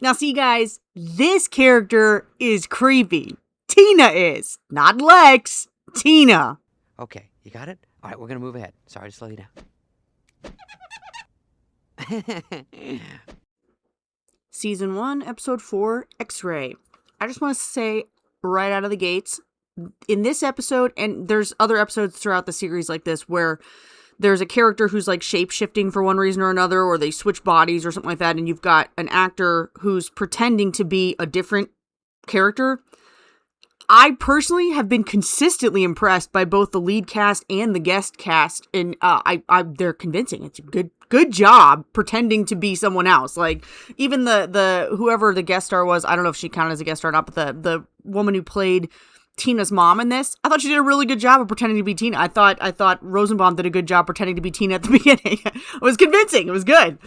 Now see guys, this character is creepy. Tina is. Not Lex. Tina. Okay, you got it? All right, we're going to move ahead. Sorry to slow you down. Season 1, Episode 4, X-Ray. I just want to say right out of the gates, in this episode, and there's other episodes throughout the series like this, where there's a character who's like shape-shifting for one reason or another, or they switch bodies or something like that, and you've got an actor who's pretending to be a different character. I personally have been consistently impressed by both the lead cast and the guest cast, and they're convincing. It's a good job pretending to be someone else. Like even the whoever the guest star was, I don't know if she counted as a guest star or not, but the woman who played Tina's mom in this, I thought she did a really good job of pretending to be Tina. I thought Rosenbaum did a good job pretending to be Tina at the beginning. It was convincing. It was good.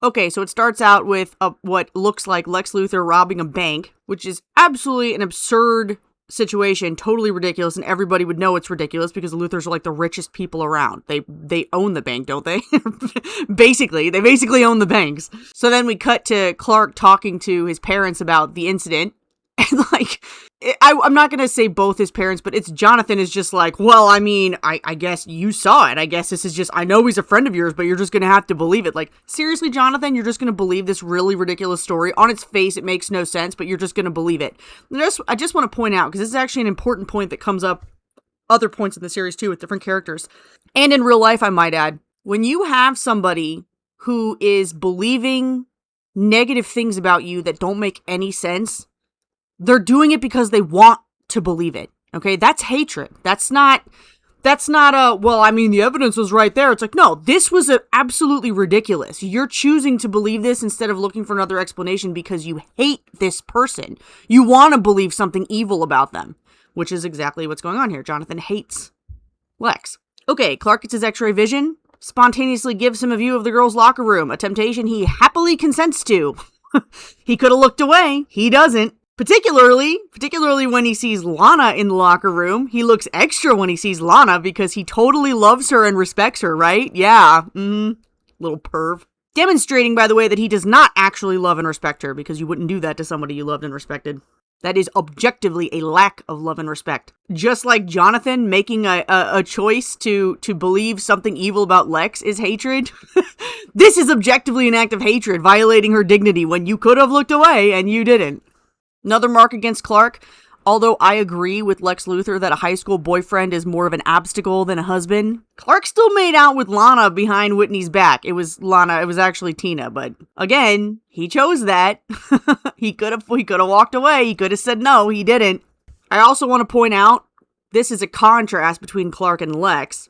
Okay, so it starts out with what looks like Lex Luthor robbing a bank, which is absolutely an absurd situation, totally ridiculous, and everybody would know it's ridiculous because the Luthors are like the richest people around. They own the bank, don't they? They basically own the banks. So then we cut to Clark talking to his parents about the incident, and like, I'm not gonna say both his parents, but it's Jonathan is just like, well, I mean, I guess you saw it. I guess this is just, I know he's a friend of yours, but you're just gonna have to believe it. Like, seriously, Jonathan, you're just gonna believe this really ridiculous story? On its face, it makes no sense, but you're just gonna believe it. I just want to point out, because this is actually an important point that comes up other points in the series too with different characters. And in real life, I might add, when you have somebody who is believing negative things about you that don't make any sense, they're doing it because they want to believe it. Okay, that's hatred. That's not well, I mean, the evidence was right there. It's like, no, this was absolutely ridiculous. You're choosing to believe this instead of looking for another explanation because you hate this person. You want to believe something evil about them, which is exactly what's going on here. Jonathan hates Lex. Okay, Clark gets his X-ray vision, spontaneously gives him a view of the girls' locker room, a temptation he happily consents to. He could have looked away. He doesn't. Particularly when he sees Lana in the locker room. He looks extra when he sees Lana because he totally loves her and respects her, right? Yeah, little perv. Demonstrating, by the way, that he does not actually love and respect her, because you wouldn't do that to somebody you loved and respected. That is objectively a lack of love and respect. Just like Jonathan making a choice to believe something evil about Lex is hatred. This is objectively an act of hatred, violating her dignity when you could have looked away and you didn't. Another mark against Clark, although I agree with Lex Luthor that a high school boyfriend is more of an obstacle than a husband, Clark still made out with Lana behind Whitney's back. It was Lana, it was actually Tina, but again, he chose that. He could have walked away, he could have said no, he didn't. I also want to point out, this is a contrast between Clark and Lex.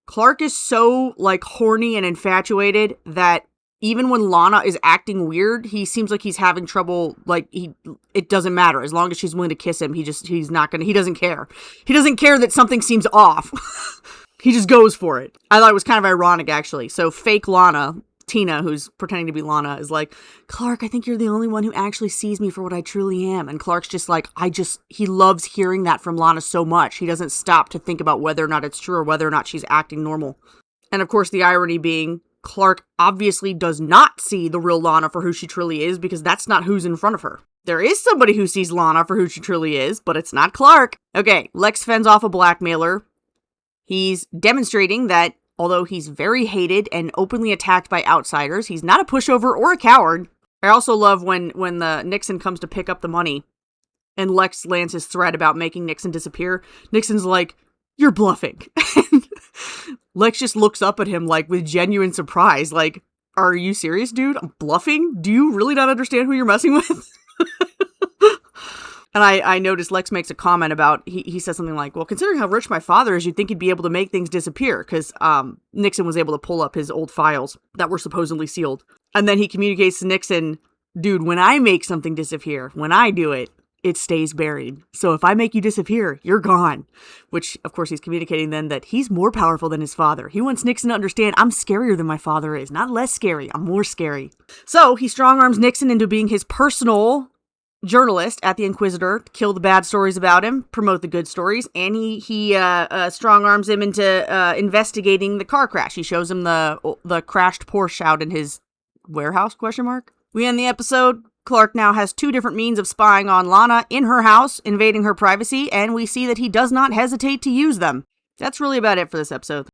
Clark is so, like, horny and infatuated that even when Lana is acting weird, he seems like he's having trouble, like, it doesn't matter. As long as she's willing to kiss him, he doesn't care. He doesn't care that something seems off. He just goes for it. I thought it was kind of ironic, actually. So fake Lana, Tina, who's pretending to be Lana, is like, Clark, I think you're the only one who actually sees me for what I truly am. And Clark's just like, he loves hearing that from Lana so much. He doesn't stop to think about whether or not it's true or whether or not she's acting normal. And of course, the irony being, Clark obviously does not see the real Lana for who she truly is, because that's not who's in front of her. There is somebody who sees Lana for who she truly is, but it's not Clark. Okay, Lex fends off a blackmailer. He's demonstrating that although he's very hated and openly attacked by outsiders, he's not a pushover or a coward. I also love when the Nixon comes to pick up the money and Lex lands his threat about making Nixon disappear. Nixon's like, you're bluffing. Lex just looks up at him, like, with genuine surprise. Like, are you serious, dude? I'm bluffing? Do you really not understand who you're messing with? And I noticed Lex makes a comment about, he says something like, well, considering how rich my father is, you'd think he'd be able to make things disappear. Because Nixon was able to pull up his old files that were supposedly sealed. And then he communicates to Nixon, dude, when I make something disappear, when I do it, it stays buried. So if I make you disappear, you're gone. Which, of course, he's communicating then that he's more powerful than his father. He wants Nixon to understand, I'm scarier than my father is. Not less scary, I'm more scary. So he strong-arms Nixon into being his personal journalist at the Inquisitor, kill the bad stories about him, promote the good stories, and he strong-arms him into investigating the car crash. He shows him the crashed Porsche out in his warehouse, ? We end the episode Clark now has 2 different means of spying on Lana in her house, invading her privacy, and we see that he does not hesitate to use them. That's really about it for this episode.